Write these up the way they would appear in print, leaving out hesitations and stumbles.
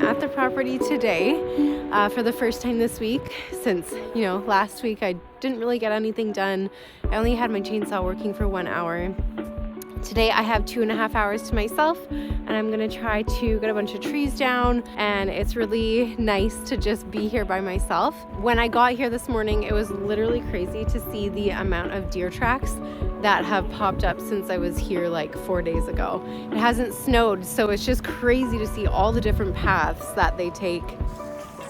at the property today for the first time this week since, last week I didn't really get anything done. I only had my chainsaw working for 1 hour. Today I have 2.5 hours to myself, and I'm gonna try to get a bunch of trees down, and it's really nice to just be here by myself. When I got here this morning, it was literally crazy to see the amount of deer tracks that have popped up since I was here like 4 days ago. It hasn't snowed, so it's just crazy to see all the different paths that they take.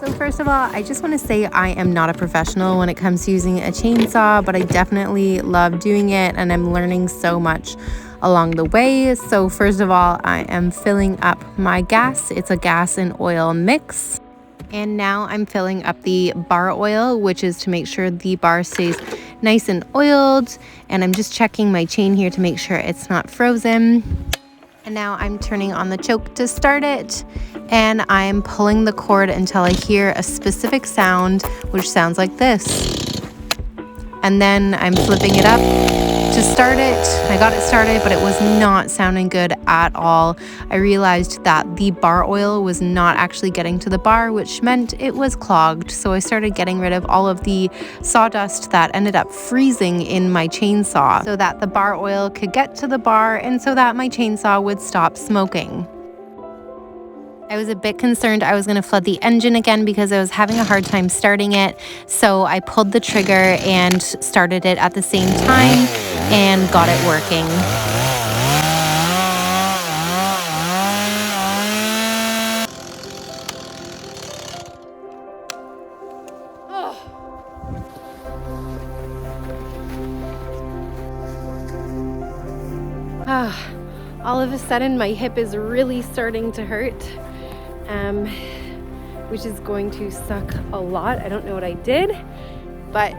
So first of all, I just want to say I am not a professional when it comes to using a chainsaw, but I definitely love doing it, and I'm learning so much along the way. So first of all, I am filling up my gas. It's a gas and oil mix. And now I'm filling up the bar oil, which is to make sure the bar stays nice and oiled. And I'm just checking my chain here to make sure it's not frozen. And now I'm turning on the choke to start it. And I'm pulling the cord until I hear a specific sound, which sounds like this. And then I'm flipping it up to start it. I got it started, but it was not sounding good at all. I realized that the bar oil was not actually getting to the bar, which meant it was clogged. So I started getting rid of all of the sawdust that ended up freezing in my chainsaw so that the bar oil could get to the bar and so that my chainsaw would stop smoking. I was a bit concerned I was going to flood the engine again because I was having a hard time starting it. So I pulled the trigger and started it at the same time and got it working. All of a sudden my hip is really starting to hurt, which is going to suck a lot. I don't know what I did, but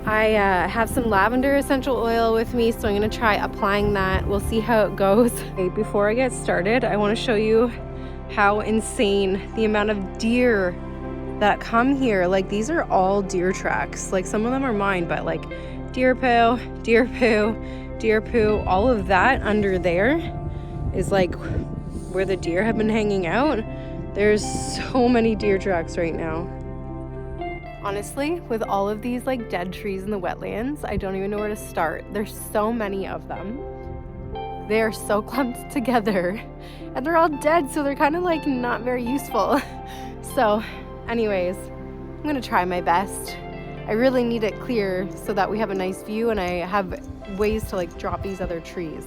I have some lavender essential oil with me, so I'm gonna try applying that. We'll see how it goes. Okay, before I get started, I wanna show you how insane the amount of deer that come here. Like, these are all deer tracks. Like, some of them are mine, but like deer poo, deer poo, deer poo, all of that under there is like where the deer have been hanging out. There's so many deer tracks right now. Honestly, with all of these like dead trees in the wetlands, I don't even know where to start. There's so many of them. They are so clumped together and they're all dead, so they're kind of like not very useful. So anyways, I'm gonna try my best. I really need it clear so that we have a nice view and I have ways to like drop these other trees.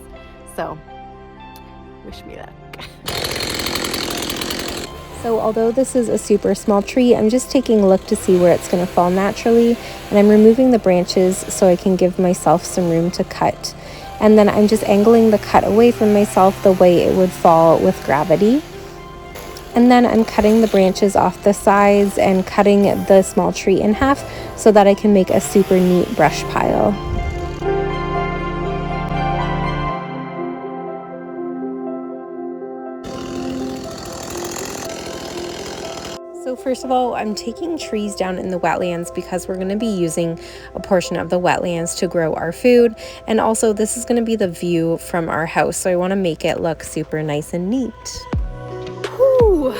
So wish me luck. So although this is a super small tree, I'm just taking a look to see where it's going to fall naturally, and I'm removing the branches so I can give myself some room to cut. And then I'm just angling the cut away from myself the way it would fall with gravity. And then I'm cutting the branches off the sides and cutting the small tree in half so that I can make a super neat brush pile. So first of all, I'm taking trees down in the wetlands because we're going to be using a portion of the wetlands to grow our food. And also this is going to be the view from our house, so I want to make it look super nice and neat. Whew.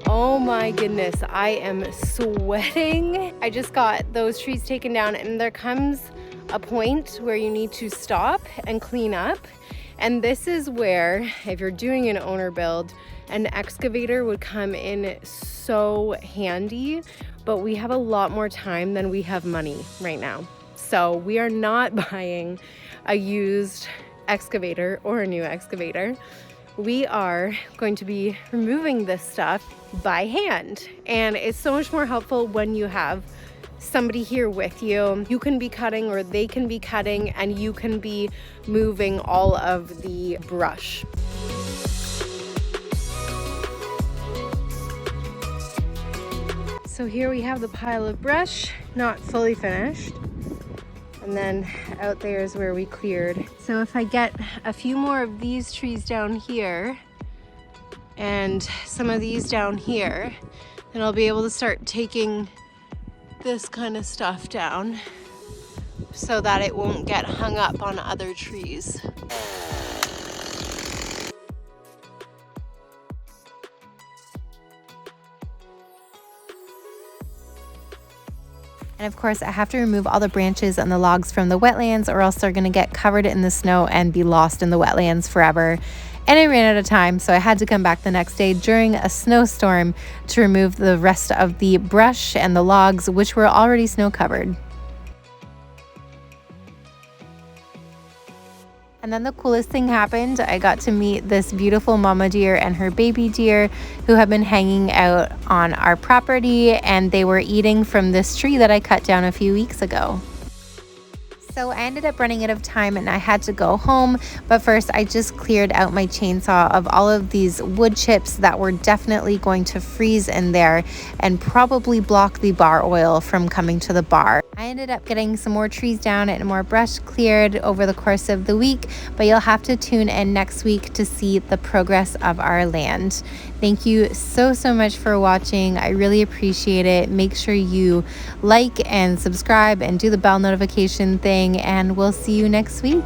Oh my goodness, I am sweating. I just got those trees taken down, and there comes a point where you need to stop and clean up. And this is where, if you're doing an owner build, an excavator would come in so handy, but we have a lot more time than we have money right now. So we are not buying a used excavator or a new excavator. We are going to be removing this stuff by hand. And it's so much more helpful when you have somebody here with you. You can be cutting or they can be cutting, and you can be moving all of the brush. So here we have the pile of brush, not fully finished. And then out there is where we cleared. So if I get a few more of these trees down here and some of these down here, then I'll be able to start taking this kind of stuff down so that it won't get hung up on other trees. And of course, I have to remove all the branches and the logs from the wetlands, or else they're going to get covered in the snow and be lost in the wetlands forever. And I ran out of time, so I had to come back the next day during a snowstorm to remove the rest of the brush and the logs, which were already snow covered. And then the coolest thing happened. I got to meet this beautiful mama deer and her baby deer who have been hanging out on our property, and they were eating from this tree that I cut down a few weeks ago. So I ended up running out of time and I had to go home, but first I just cleared out my chainsaw of all of these wood chips that were definitely going to freeze in there and probably block the bar oil from coming to the bar. I ended up getting some more trees down and more brush cleared over the course of the week, but you'll have to tune in next week to see the progress of our land. Thank you so much for watching. I really appreciate it. Make sure you like and subscribe and do the bell notification thing, and we'll see you next week.